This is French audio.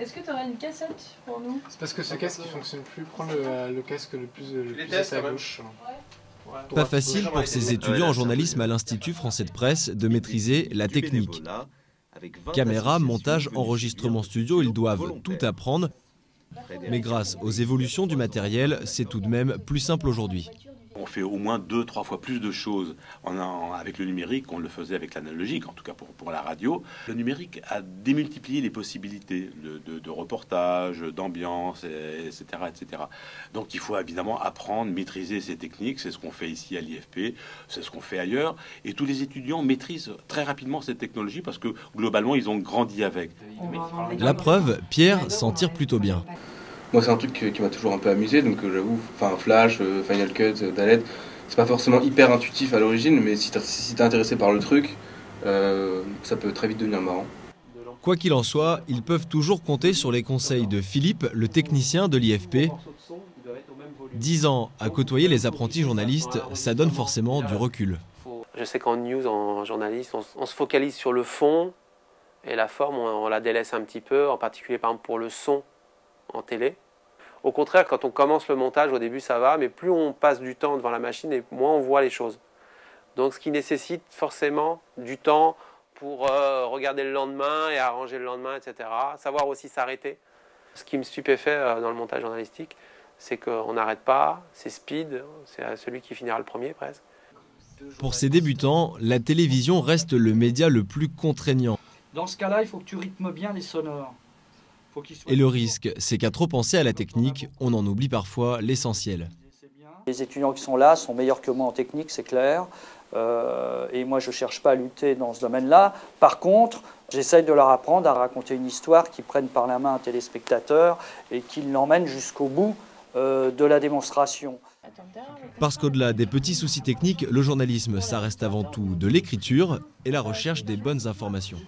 Est-ce que tu aurais une cassette pour nous? C'est parce que ce casque ne fonctionne plus. Prends le casque le plus à sa gauche. Pas facile pour ces étudiants en journalisme à l'Institut français de presse de maîtriser la technique. Caméra, montage, enregistrement studio, ils doivent tout apprendre. Mais grâce aux évolutions du matériel, c'est tout de même plus simple aujourd'hui. On fait au moins 2-3 fois plus de choses avec le numérique qu'on le faisait avec l'analogique, en tout cas pour la radio. Le numérique a démultiplié les possibilités de reportage, d'ambiance, etc., etc. Donc il faut évidemment apprendre, maîtriser ces techniques. C'est ce qu'on fait ici à l'IFP, c'est ce qu'on fait ailleurs. Et tous les étudiants maîtrisent très rapidement cette technologie parce que globalement, ils ont grandi avec. La preuve, Pierre s'en tire plutôt bien. Moi, c'est un truc qui m'a toujours un peu amusé, donc j'avoue, Flash, Final Cut, Daled, c'est pas forcément hyper intuitif à l'origine, mais si t'es intéressé par le truc, ça peut très vite devenir marrant. Quoi qu'il en soit, ils peuvent toujours compter sur les conseils de Philippe, le technicien de l'IFP. 10 ans à côtoyer les apprentis journalistes, ça donne forcément du recul. Je sais qu'en news, en journaliste, on se focalise sur le fond et la forme, on la délaisse un petit peu, en particulier par exemple pour le son en télé. Au contraire, quand on commence le montage, au début ça va, mais plus on passe du temps devant la machine et moins on voit les choses. Donc ce qui nécessite forcément du temps pour regarder le lendemain et arranger le lendemain, etc. Savoir aussi s'arrêter. Ce qui me stupéfait dans le montage journalistique, c'est qu'on n'arrête pas, c'est speed, c'est celui qui finira le premier presque. Pour ces débutants, la télévision reste le média le plus contraignant. Dans ce cas-là, il faut que tu rythmes bien les sonores. Et le risque, c'est qu'à trop penser à la technique, on en oublie parfois l'essentiel. Les étudiants qui sont là sont meilleurs que moi en technique, c'est clair. Et moi, je ne cherche pas à lutter dans ce domaine-là. Par contre, j'essaye de leur apprendre à raconter une histoire qui prenne par la main un téléspectateur et qui l'emmène jusqu'au bout de la démonstration. Parce qu'au-delà des petits soucis techniques, le journalisme, ça reste avant tout de l'écriture et la recherche des bonnes informations.